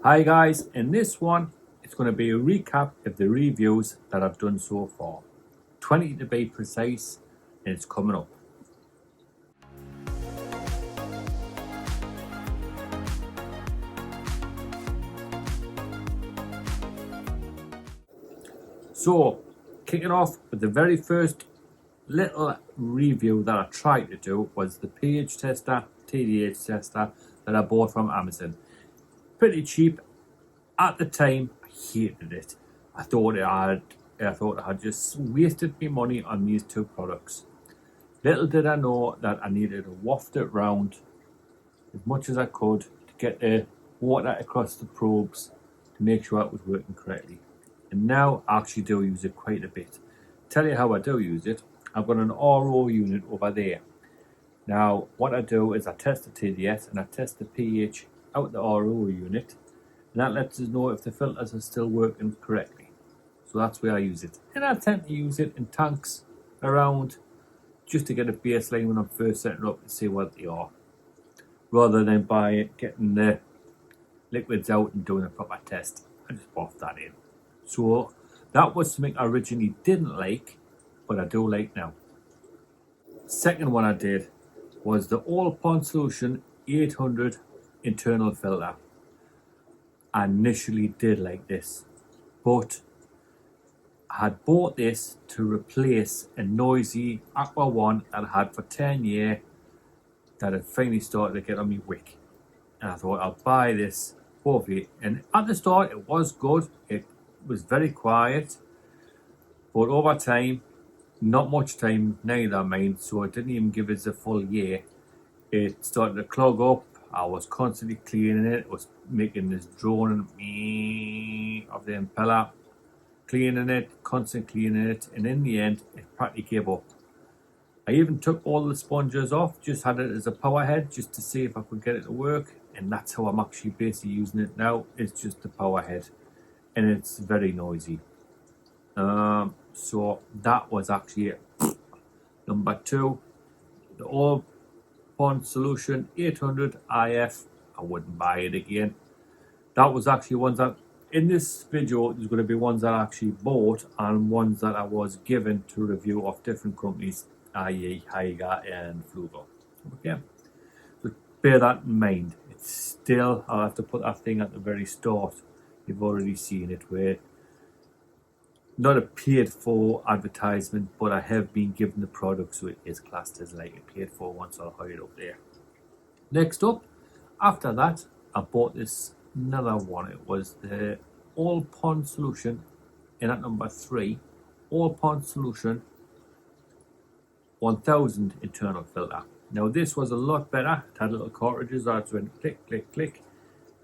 Hi guys, in this one it's going to be a recap of the reviews that I've done so far. 20 to be precise, and it's coming up. So, kicking off with the very first little review that I tried to do was the pH tester, TDH tester that I bought from Amazon. Pretty cheap. At the time, I hated it. I thought I had just wasted my money on these two products. Little did I know that I needed to waft it round as much as I could to get the water across the probes to make sure it was working correctly. And now I actually do use it quite a bit. Tell you how I do use it. I've got an RO unit over there. Now what I do is I test the TDS and I test the pH out the RO unit, and that lets us know if the filters are still working correctly. So that's where I use it. And I tend to use it in tanks around just to get a baseline when I'm first setting up to see what they are, rather than getting the liquids out and doing a proper test. I just waft that in. So that was something I originally didn't like, but I do like now. Second one I did was the All Pond Solution 800 internal filter. I initially did like this, but I had bought this to replace a noisy Aqua one that I had for 10 years that had finally started to get on me wick. And I thought I'll buy this, hopefully. And at the start it was good, it was very quiet, but over time, not much time, neither mind, so I didn't even give it a full year. It started to clog up. I was constantly cleaning it. It was making this droning of the impeller, cleaning it, constant cleaning it, and in the end it practically gave up. I even took all the sponges off, just had it as a power head just to see if I could get it to work, and that's how I'm actually basically using it now. It's just the power head, and it's very noisy. So that was actually it. Number two, the All Pond Solution 800 IF. I wouldn't buy it again. That was actually ones that, in this video, there's going to be ones that I actually bought and ones that I was given to review of different companies, i.e. Hygger and Fluval. Okay, so bear that in mind. It's still, I'll have to put that thing at the very start. You've already seen it, where not a paid for advertisement, but I have been given the product, so it is classed as like a paid for one, so I'll hide it up there. Next up, after that, I bought this another one. It was the All Pond Solution, and at number 3, All Pond Solution 1000 internal filter. Now this was a lot better. It had little cartridges that went click, click, click.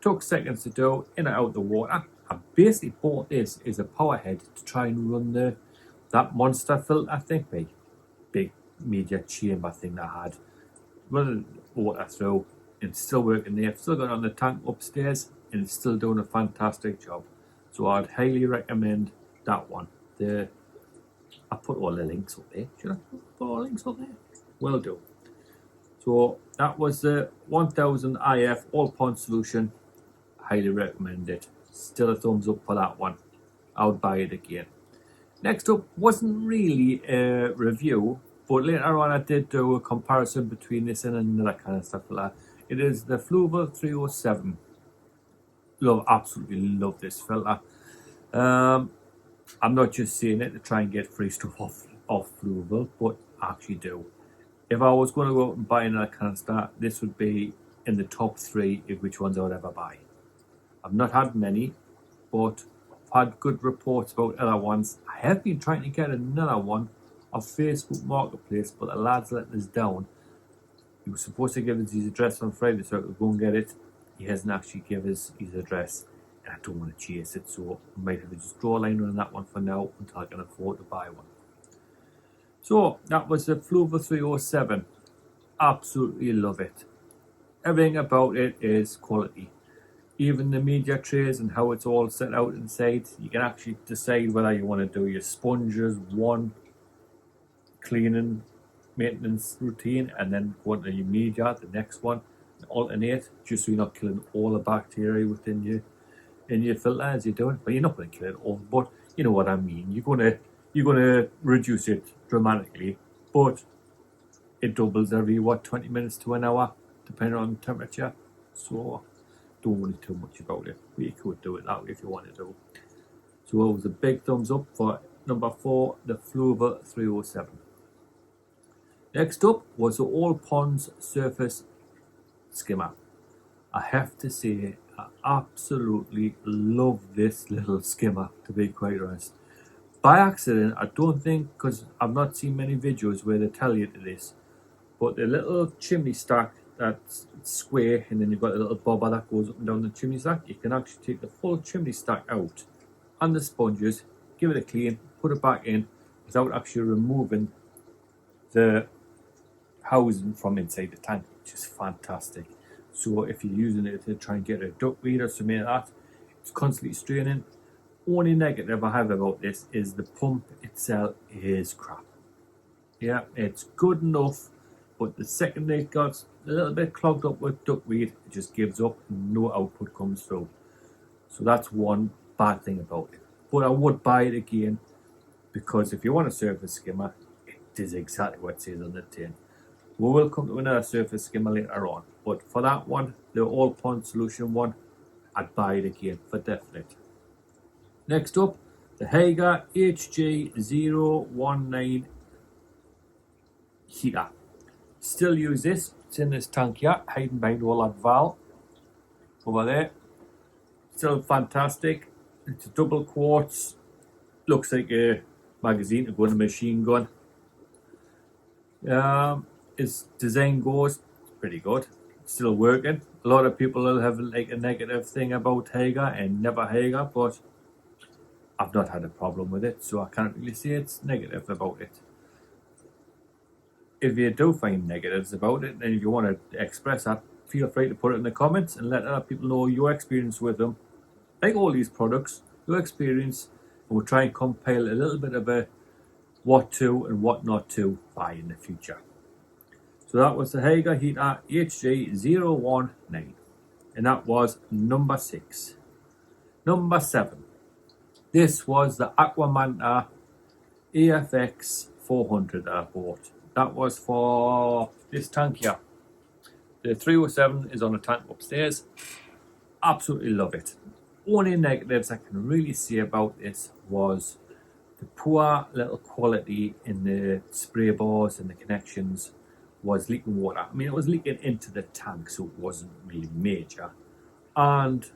Took seconds to do, in and out the water. I basically bought this as a power head to try and run that monster filter thing, big media chamber thing that I had. Running water through, and it's still working there. I've still got it on the tank upstairs, and it's still doing a fantastic job. So I'd highly recommend that one. I put all the links up there. Should I put all the links up there? Will do. So that was the 1000 IF All Pond Solution. Highly recommend it. Still a thumbs up for that one. I would buy it again. Next up wasn't really a review, but later on I did do a comparison between this and another kind of stuff like that. It is the Fluval 307. Absolutely love this filter. I'm not just saying it to try and get free stuff off Fluval, but I actually do. If I was going to go out and buy another canister, this would be in the top 3 of which ones I would ever buy. I've not had many, but I've had good reports about other ones. I have been trying to get another one off Facebook Marketplace, but the lads let us down. He was supposed to give us his address on Friday so I could go and get it. He hasn't actually given us his address, and I don't want to chase it, so I might have to just draw a line on that one for now until I can afford to buy one. So that was the Fluval 307. Absolutely love it. Everything about it is quality. Even the media trays and how it's all set out inside, you can actually decide whether you want to do your sponges, one cleaning maintenance routine, and then go into your media, the next one, and alternate, just so you're not killing all the bacteria within in your filter as you're doing, but you're not going to kill it all. But you know what I mean. You're gonna reduce it dramatically, but it doubles every 20 minutes to an hour, depending on temperature. So don't worry too much about it. But you could do it that way if you wanted to. So it was a big thumbs up for number 4, the Fluval 307. Next up was the All Pons Surface Skimmer. I have to say, I absolutely love this little skimmer, to be quite honest. By accident, I don't think, because I've not seen many videos where they tell you this, but the little chimney stack that's square, and then you've got a little bobber that goes up and down the chimney stack. You can actually take the full chimney stack out on the sponges, give it a clean, put it back in without actually removing the housing from inside the tank, which is fantastic. So if you're using it to try and get a duckweed or something like that, it's constantly straining. Only negative I have about this is the pump itself is crap. Yeah, it's good enough, but the second it got a little bit clogged up with duckweed, it just gives up and no output comes through. So that's one bad thing about it. But I would buy it again, because if you want a surface skimmer, it is exactly what it says on the tin. We will come to another surface skimmer later on, but for that one, the All Pond Solution one, I'd buy it again for definite. Next up, the hygger HG019 heater. Still use this. It's in this tank here, hiding behind all that valve over there. Still fantastic. It's a double quartz. Looks like a magazine to go in a machine gun. Its design goes pretty good. It's still working. A lot of people will have like a negative thing about hygger and never hygger, but I've not had a problem with it, so I can't really say it's negative about it. If you do find negatives about it, and if you want to express that, feel free to put it in the comments and let other people know your experience with them. Like all these products, your experience, and we'll try and compile a little bit of a what to and what not to buy in the future. So that was the hygger heater HG019, and that was number 6. Number 7. This was the Aqua Manta AFX 400 that I bought. That was for this tank here. The 307 is on a tank upstairs. Absolutely love it. Only negatives I can really say about this was the poor little quality in the spray bars and the connections was leaking water. I mean, it was leaking into the tank, so it wasn't really major. And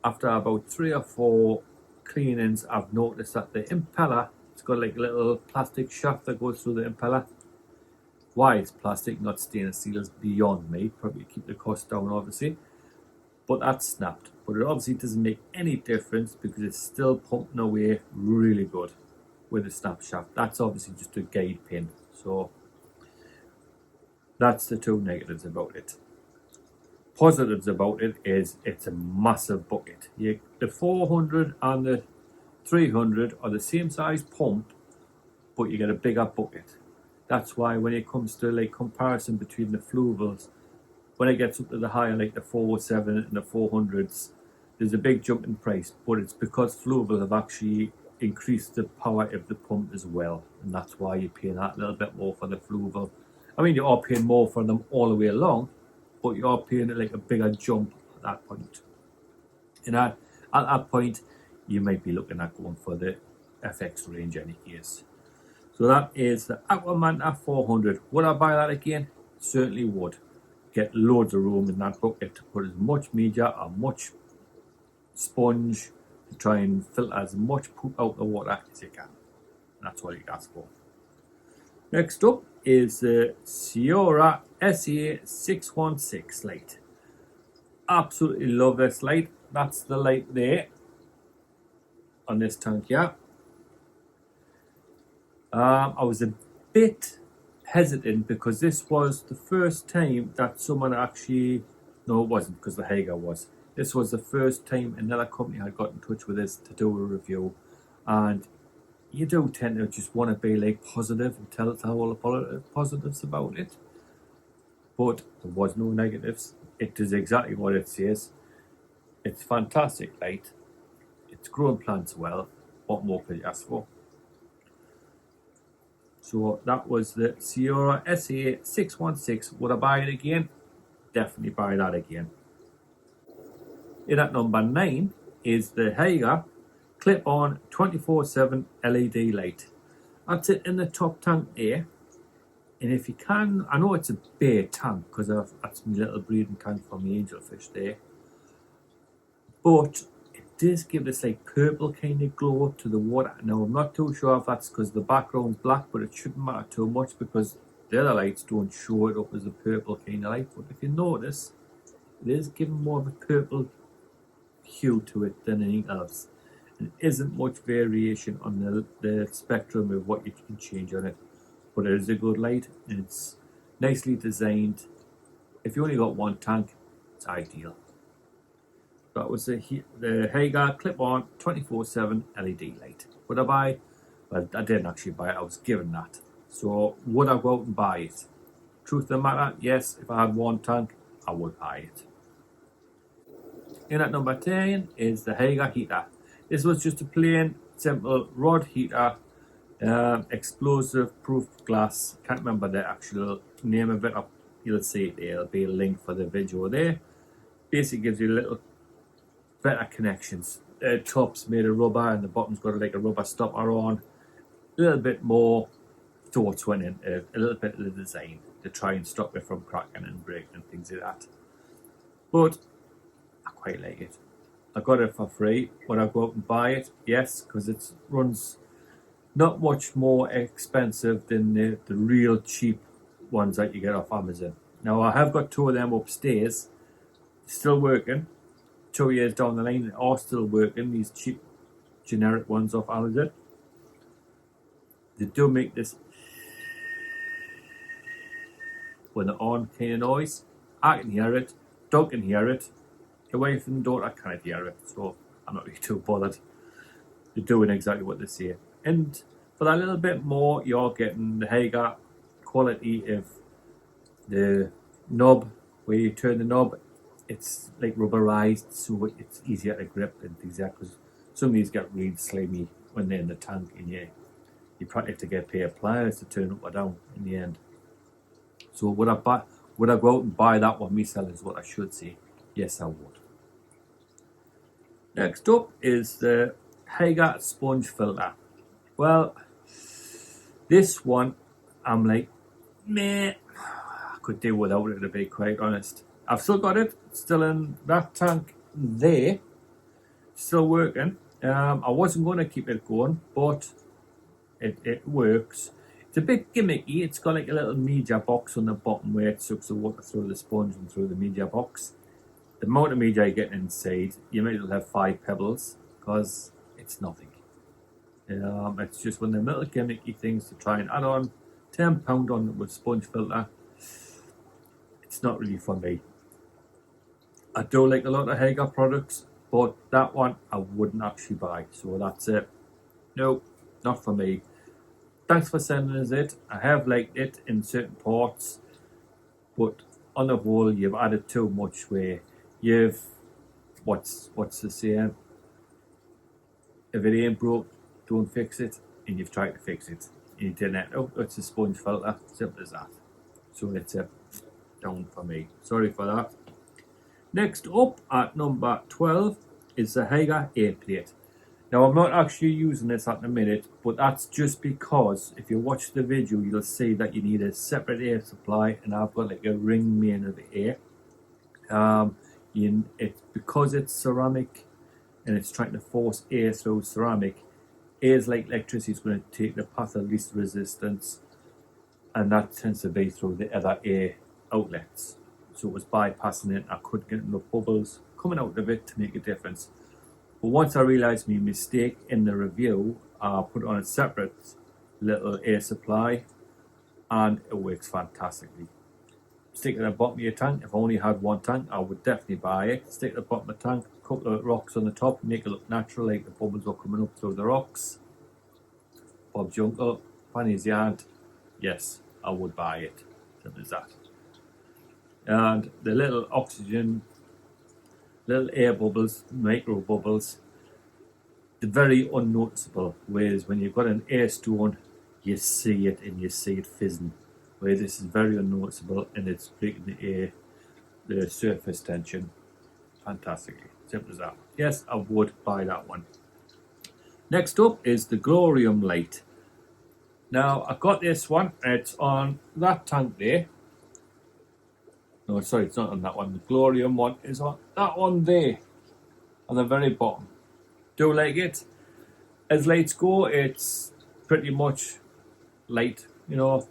after about 3 or 4 cleanings, I've noticed that the impeller, it's got like a little plastic shaft that goes through the impeller. Why it's plastic, not stainless steel, is beyond me. Probably keep the cost down, obviously. But that's snapped. But it obviously doesn't make any difference because it's still pumping away really good with the snap shaft. That's obviously just a guide pin. So that's the 2 negatives about it. Positives about it is it's a massive bucket. The 400 and the 300 are the same size pump, but you get a bigger bucket. That's why when it comes to like comparison between the fluvals, when it gets up to the higher like the 407 and the 400s, there's a big jump in price, but it's because fluval have actually increased the power of the pump as well, and that's why you're paying that little bit more for the fluval. I mean, you are paying more for them all the way along, but you are paying like a bigger jump at that point. And at that point, you might be looking at going for the FX range any case. So that is the Aqua Manta 400. Would I buy that again? Certainly would. Get loads of room in that bucket to put as much media or much sponge to try and filter as much poop out the water as you can. And that's all you ask for. Next up is the Seaoura SA616 light. Absolutely love this light. That's the light there on this tank here. I was a bit hesitant because this was the first time that someone actually, no it wasn't because the hygger was. This was the first time another company had got in touch with us to do a review, and you do tend to just want to be like positive and tell all the positives about it, but there was no negatives. It is exactly what it says. It's fantastic light. It's growing plants well. What more could you ask for? So that was the Seaoura SA616. Would I buy it again? Definitely buy that again. In at number 9 is the Hygger clip-on 24/7 LED light. That's it in the top tank here. And if you can, I know it's a bare tank because that's my little breeding tank for my angelfish there. But it does give this like purple kind of glow to the water. Now I'm not too sure if that's because the background's black, but it shouldn't matter too much because the other lights don't show it up as a purple kind of light. But if you notice, it is giving more of a purple hue to it than anything else. And isn't much variation on the spectrum of what you can change on it. But it is a good light and it's nicely designed. If you only got one tank, it's ideal. That was the Hygger clip-on 24/7 LED light. Would I buy? Well, I didn't actually buy it. I was given that. So would I go out and buy it? Truth of the matter, yes. If I had one tank, I would buy it. In at number 10 is the Hygger heater. This was just a plain, simple rod heater. Explosive proof glass. Can't remember the actual name of it. You'll see it there. There'll be a link for the video there. Basically gives you a little better connections. The top's made of rubber and the bottom's got like a rubber stopper on. A little bit more thoughts went into a little bit of the design to try and stop it from cracking and breaking and things like that. But I quite like it. I got it for free. Would I go out and buy it? Yes, because it runs not much more expensive than the real cheap ones that you get off Amazon. Now I have got 2 of them upstairs, still working. 2 years down the line, they are still working. These cheap generic ones off Amazon. They do make this when they're on kind of noise. I can hear it. Dog can hear it. The wife and daughter can't hear it, so I'm not really too bothered. They're doing exactly what they say. And for that little bit more, you're getting the Hygger quality of the knob. Where you turn the knob, it's like rubberized, so it's easier to grip and things like that. Because some of these get really slimy when they're in the tank, and you probably have to get a pair of pliers to turn up or down in the end. So would I go out and buy that one myself? Is what I should say. Yes, I would. Next up is the Hygger sponge filter. Well, this one, I'm like, meh, I could do without it, to be quite honest. I've still got it, still in that tank there, still working. I wasn't going to keep it going, but it works. It's a bit gimmicky. It's got like a little media box on the bottom where it sucks the water through the sponge and through the media box. The amount of media you get inside, you might as well have 5 pebbles because it's nothing. It's just one of them little gimmicky things to try and add on. £10 on it with sponge filter. It's not really for me. I do like a lot of Hygger products, but that one I wouldn't actually buy. So that's it. No, not for me. Thanks for sending us it. I have liked it in certain parts, but on the whole, you've added too much where you've, what's the saying? If it ain't broke, don't fix it. And you've tried to fix it. And you didn't. Oh, it's a sponge filter. Simple as that. So it's a down for me. Sorry for that. Next up at number 12 is the Hygger air plate. Now I'm not actually using this at the minute, but that's just because if you watch the video, you'll see that you need a separate air supply, and I've got like a ring main of air. Because it's ceramic and it's trying to force air through ceramic, air's like electricity is going to take the path of least resistance, and that tends to be through the other air outlets. So it was bypassing it. I couldn't get enough bubbles coming out of it to make a difference. But once I realised my mistake in the review, I put on a separate little air supply, and it works fantastically. Stick it at the bottom of your tank. If I only had one tank, I would definitely buy it. Stick it at the bottom of the tank, a couple of rocks on the top, make it look natural, like the bubbles are coming up through the rocks. Bob's your uncle, Fanny's yarn. Yes, I would buy it. Simple as that. And the little oxygen, little air bubbles, micro bubbles, they're very unnoticeable, whereas when you've got an air stone, you see it and you see it fizzing. Where this is very unnoticeable and it's breaking the air, the surface tension fantastically. Simple as that. Yes, I would buy that one. Next up is the glowrium light. Now I got this one, it's on that tank there. No, sorry, it's not on that one. The glowrium one is on that one there, on the very bottom. Do like it. As lights go, it's pretty much light. You know,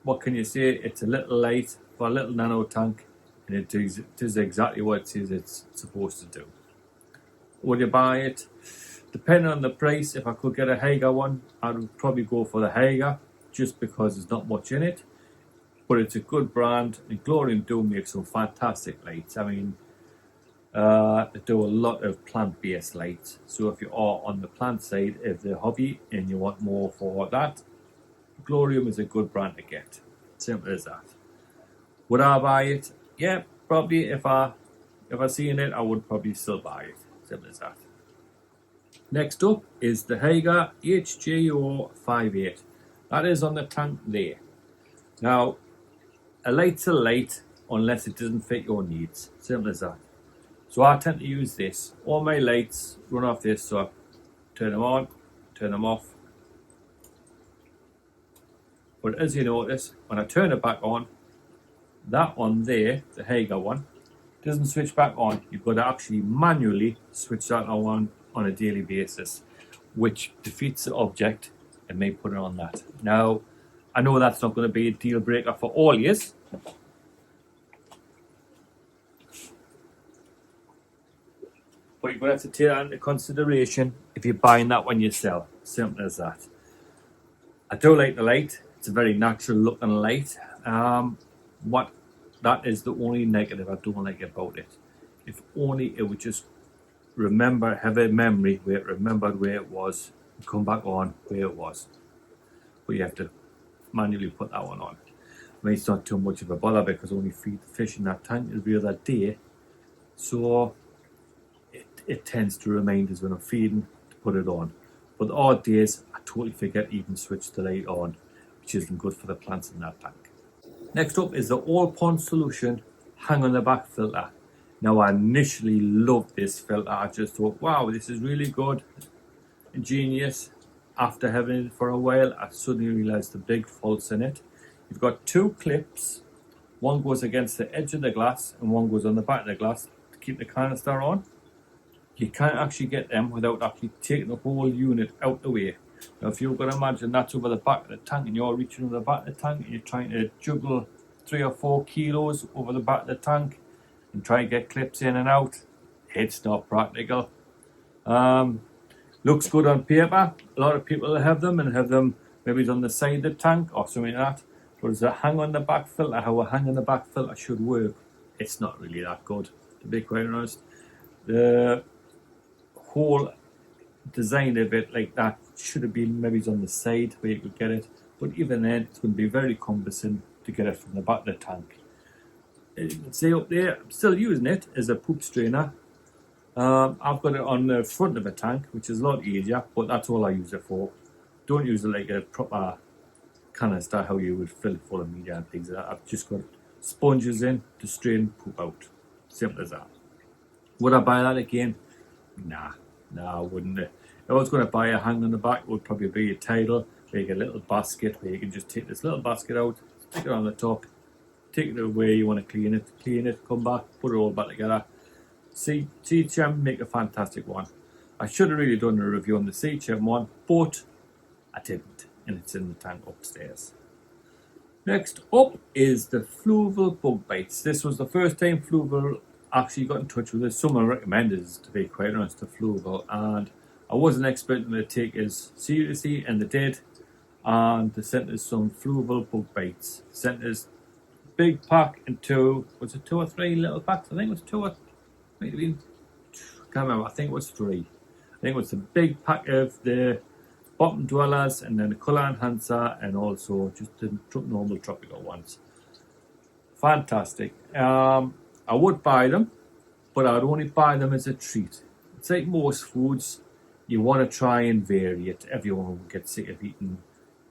what can you say? It's a little light for a little nano tank, and it does exactly what it says it's supposed to do. Would you buy it? Depending on the price, if I could get a hygger one, I would probably go for the hygger, just because there's not much in it. But it's a good brand, and glowrium do make some fantastic lights. I mean, they do a lot of plant-based lights. So if you are on the plant side of the hobby and you want more for that, glowrium is a good brand to get. Simple as that. Would I buy it? Yeah, probably. If I seen it, I would probably still buy it. Simple as that. Next up is the hygger HGO58. That is on the tank there. Now, a light's a light unless it doesn't fit your needs. Simple as that. So I tend to use this. All my lights run off this, so I turn them on, turn them off. But as you notice, when I turn it back on, that one there, the hygger one, doesn't switch back on. You've got to actually manually switch that on a daily basis, which defeats the object and may put it on that. Now, I know that's not going to be a deal breaker for all yous. But you're going to have to take that into consideration if you're buying that one yourself. Simple as that. I do like the light. It's a very natural looking light. That is the only negative I don't like about it. If only it would just have a memory where it remembered where it was, and come back on where it was. But you have to manually put that one on. I mean, it's not too much of a bother because I only feed the fish in that tank every other day. So it tends to remind us when I'm feeding to put it on. But the odd days, I totally forget to even switch the light on, which isn't good for the plants in that tank. Next up is the all pons solution hang on the back filter. Now, I initially loved this filter. I just thought, wow, this is really good, ingenious. After having it for a while, I suddenly realized the big faults in it. You've got two clips. One goes against the edge of the glass and one goes on the back of the glass to keep the canister on. You can't actually get them without actually taking the whole unit out the way. Now, if you've got to imagine that's over the back of the tank and you're reaching over the back of the tank and you're trying to juggle 3 or 4 kilos over the back of the tank and try and get clips in and out, it's not practical. Looks good on paper. A lot of people have them maybe on the side of the tank or something like that. But as a hang on the back filter, how a hang on the back filter should work, it's not really that good, to be quite honest. The whole design of it like that should have been maybe on the side where you could get it, but even then it's going to be very cumbersome to get it from the back of the tank. You can see up there, I'm still using it as a poop strainer. I've got it on the front of a tank, which is a lot easier, but that's all I use it for. Don't use it like a proper canister, how you would fill it full of media and things like that. I've just got sponges in to strain poop out. Simple as that. Would I buy that again? Nah, I wouldn't. If I was going to buy a hang on the back, it would probably be a title, like a little basket where you can just take this little basket out, stick it on the top, take it away you want to clean it, come back, put it all back together. Seachem make a fantastic one. I should have really done a review on the Seachem one, but I didn't, and it's in the tank upstairs. Next up is the fluval bug bites. This was the first time fluval actually got in touch with us. Someone recommended us, to be quite honest, the fluval, and I wasn't expecting them to take us seriously, and they did. And they sent us some fluval bug bites. Sent us big pack and was it 2 or 3 little packs? I think it was 2 or maybe, can't remember. I think it was 3. I think it was the big pack of the bottom dwellers and then the colour enhancer and also just the normal tropical ones. Fantastic. I would buy them, but I would only buy them as a treat. It's like most foods. you want to try and vary it. Everyone would get sick of eating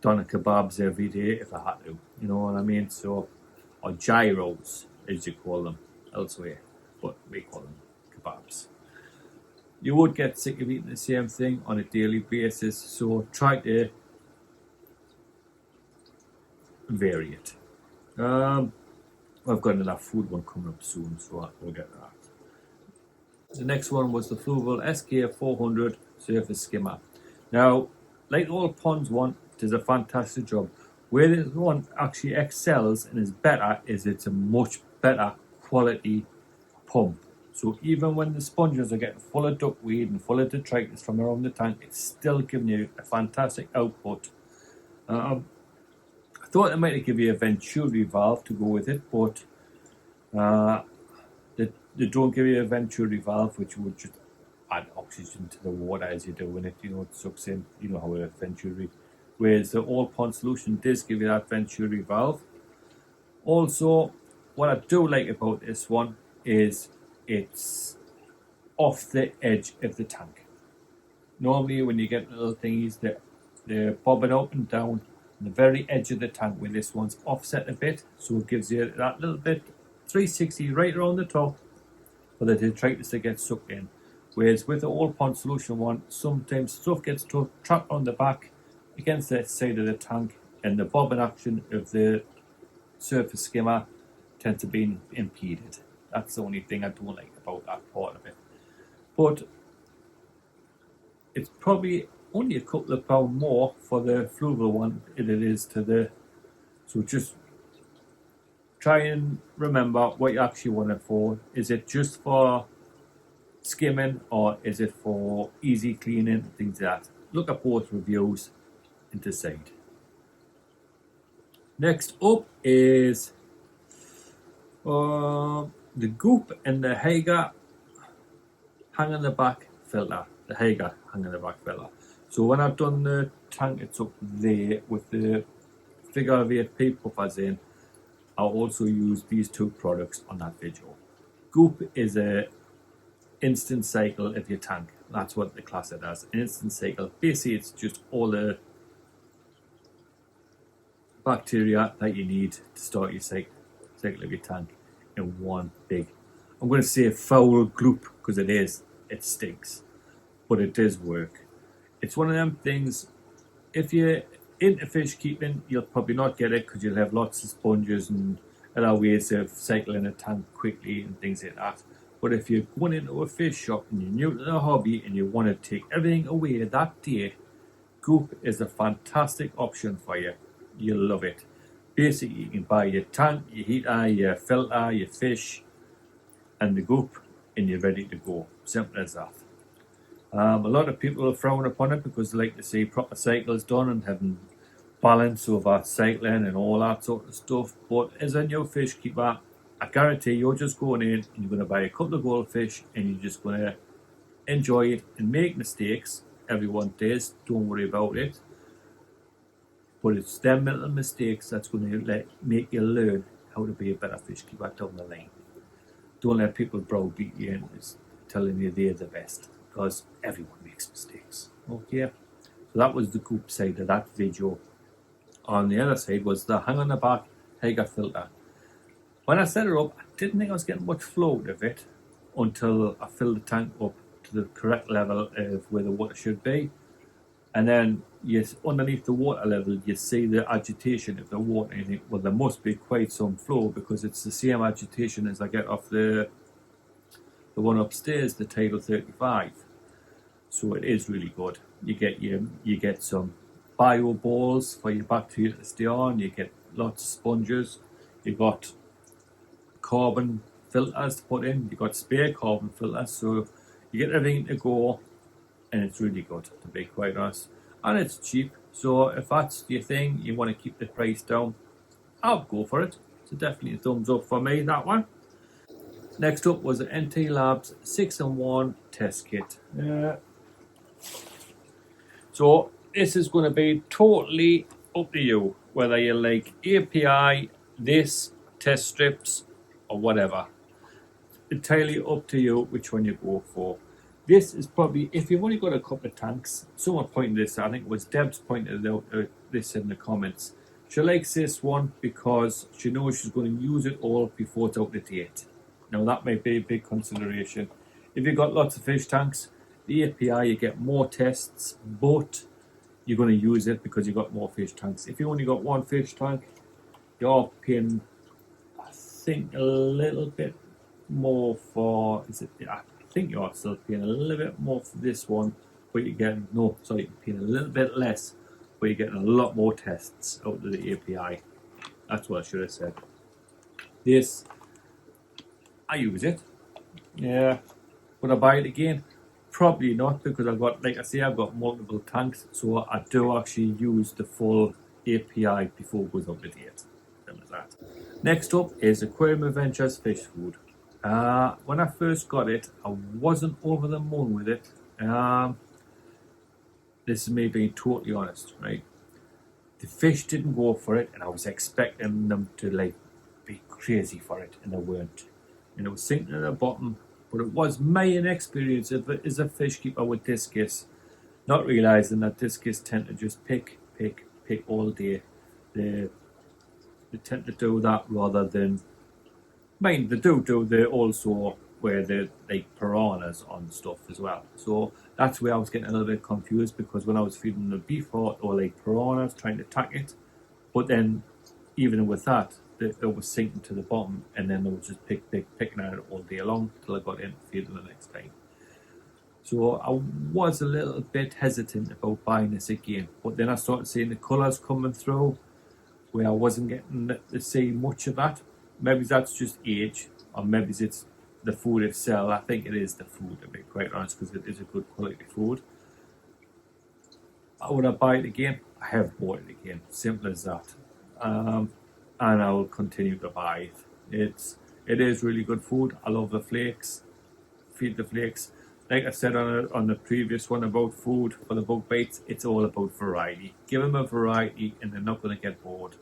doner kebabs every day if I had to, you know what I mean? So, or gyros, as you call them elsewhere, but we call them kebabs. You would get sick of eating the same thing on a daily basis, so try to vary it. I've got another food one coming up soon, so we'll get that. The next one was the fluval SK400 surface skimmer. Now, like all ponds one, it does a fantastic job. Where this one actually excels and is better is it's a much better quality pump. So even when the sponges are getting full of duckweed and full of detritus from around the tank, it's still giving you a fantastic output. I thought they might give you a venturi valve to go with it, but they don't give you a venturi valve, which would just add oxygen to the water as you're doing it. You know, it sucks in. You know how a venturi. Whereas the all pond solution does give you that venturi valve. Also, what I do like about this one is it's off the edge of the tank. Normally, when you get little thingies, they're bobbing up and down on the very edge of the tank, where this one's offset a bit, so it gives you that little bit 360 right around the top for the detritus to get sucked in. Whereas with the all pond solution one, sometimes stuff gets trapped on the back against the side of the tank, and the bobbing action of the surface skimmer tends to be impeded. That's the only thing I don't like about that part of it. But it's probably only a couple of pounds more for the fluval one than it is to the. So just try and remember what you actually want it for. Is it just for skimming, or is it for easy cleaning, things like that? Look at both reviews and decide. Next up is the goop and the hygger hang on the back filter. The hygger hang on the back filter. So when I've done the tank, it's up there with the figure of 8p puffers in. I'll also use these two products on that video. Goop is a instant cycle of your tank. That's what the class it as. An instant cycle. Basically, it's just all the bacteria that you need to start your cycle of your tank in one big. I'm going to say foul gloop because it is. It stinks, but it does work. It's one of them things. If you're into fish keeping, you'll probably not get it because you'll have lots of sponges and other ways of cycling a tank quickly and things like that. But if you're going into a fish shop and you're new to the hobby and you want to take everything away that day, goop is a fantastic option for you. You'll love it. Basically, you can buy your tank, your heater, your filter, your fish, and the goop, and you're ready to go. Simple as that. A lot of people frown upon it because they like to see proper cycles done and having balance over cycling and all that sort of stuff. But as a new fish keeper, I guarantee you're just going in and you're going to buy a couple of goldfish and you're just going to enjoy it and make mistakes. Everyone does, don't worry about it. But it's them little mistakes that's going to make you learn how to be a better fish keeper down the line. Don't let people browbeat you and telling you they're the best, because everyone makes mistakes. Okay, so that was the goop side of that video. On the other side was the hang on the back hygger filter. When I set it up, I didn't think I was getting much flow out of it until I filled the tank up to the correct level of where the water should be. And then underneath the water level, you see the agitation of the water. And you think, well, there must be quite some flow because it's the same agitation as I get off the one upstairs, the Tidal 35. So it is really good. You get some bio balls for your bacteria to stay on. You get lots of sponges. You got carbon filters to put in. You got spare carbon filters. So you get everything to go, and it's really good, to be quite honest. And it's cheap. So if that's your thing, you want to keep the price down, I'll go for it. So definitely a thumbs up for me, that one. Next up was the NT Labs 6-in-1 test kit. So this is going to be totally up to you, whether you like API, this, test strips, or whatever. Entirely up to you which one you go for. This is probably, if you've only got a couple of tanks, someone pointed this, I think it was Deb's pointed out this in the comments. She likes this one because she knows she's going to use it all before it's out of date. Now that may be a big consideration. If you've got lots of fish tanks, the API, you get more tests, but you're going to use it because you've got more fish tanks. If you only got one fish tank, you're paying, I think, a little bit more for, I think you're still paying a little bit more for this one, but you're getting, you're paying a little bit less, but you're getting a lot more tests out of the API. That's what I should have said. This, I use it. Yeah. Would I buy it again? Probably not, because I've got, like I say, I've got multiple tanks, so I do actually use the full API before it goes out the date. Simple as that. Next up is Aquarium Adventures Fish Food. When I first got it, I wasn't over the moon with it. This is me being totally honest, right? The fish didn't go for it, and I was expecting them to like be crazy for it, and they weren't. And it was sinking at the bottom. But it was my inexperience as a fish keeper with discus, not realising that discus tend to just pick all day. They tend to do that rather than, they do they also where they like piranhas on stuff as well. So that's where I was getting a little bit confused, because when I was feeding them before, or like piranhas trying to attack it, but then even with that, it was sinking to the bottom, and then they would just picking at it all day long till I got in to feed them the next time. So I was a little bit hesitant about buying this again, but then I started seeing the colours coming through where I wasn't getting to see much of that. Maybe that's just age, or maybe it's the food itself. I think it is the food, to be quite honest, because it is a good quality food. Would I buy it again? I have bought it again, simple as that. And I will continue to buy it. It is really good food. I love the flakes. Feed the flakes. Like I said on the previous one about food for the bug baits, it's all about variety. Give them a variety, and they're not going to get bored,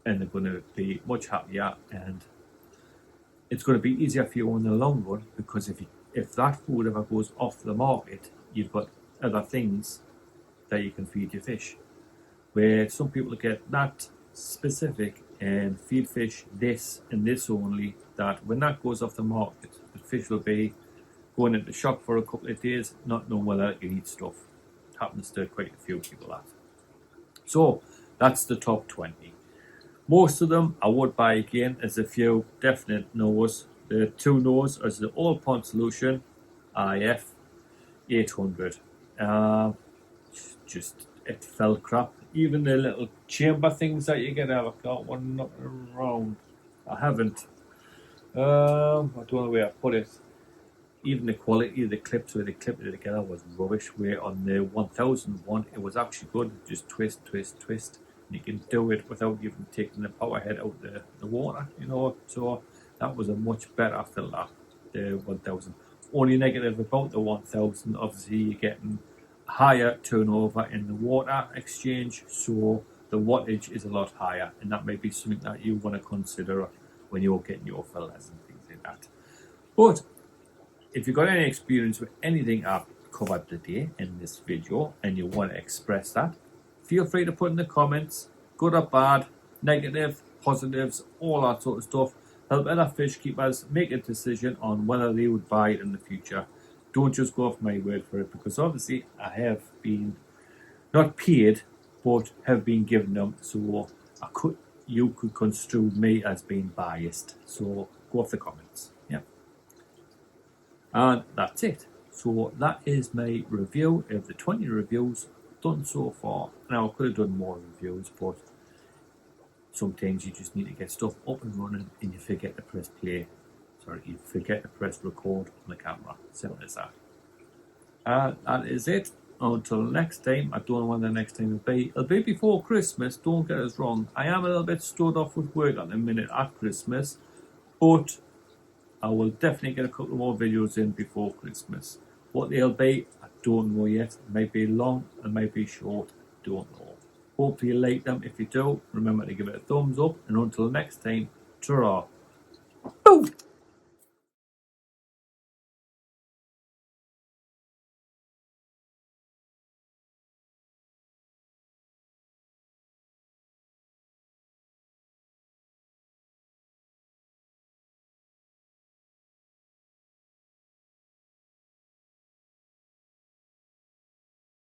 and they're going to be much happier, and it's going to be easier for you in the long run, because if that food ever goes off the market, you've got other things that you can feed your fish. Where some people get that specific and feed fish this and this only, that when that goes off the market, the fish will be going into shock for a couple of days, not knowing whether it can eat stuff. It happens to quite a few people that. So that's the top 20. Most of them I would buy again. There's a few definite no's. The two no's is the all pond solution, IF 800. Just it felt crap. Even the little chamber things that you get, I've got one not around. I haven't. I don't know where I put it. Even the quality of the clips, where they clipped it together, was rubbish. Where on the 1000 one, it was actually good. Just twist. And you can do it without even taking the power head out the water, you know. So that was a much better filter, the 1000. Only negative about the 1000, obviously you're getting higher turnover in the water exchange, so the wattage is a lot higher, and that may be something that you want to consider when you're getting your filters and things like that. But if you've got any experience with anything I've covered today in this video and you want to express that, feel free to put in the comments, good or bad, negative, positives, all that sort of stuff. Help other fish keepers make a decision on whether they would buy it in the future. Don't just go off my word for it, because obviously I have been not paid, but have been given them, so you could construe me as being biased. So go off the comments. Yeah. And that's it. So that is my review of the 20 reviews done so far. Now I could have done more reviews, but sometimes you just need to get stuff up and running and you forget to press play. You forget to press record on the camera. Simple as that. That is it. Until next time, I don't know when the next time will be. It'll be before Christmas, don't get us wrong. I am a little bit stood off with work at the minute at Christmas, but I will definitely get a couple more videos in before Christmas. What they'll be, I don't know yet. It might be long, it might be short, don't know. Hope you like them. If you do, remember to give it a thumbs up. And until next time, ta-ra. Boom!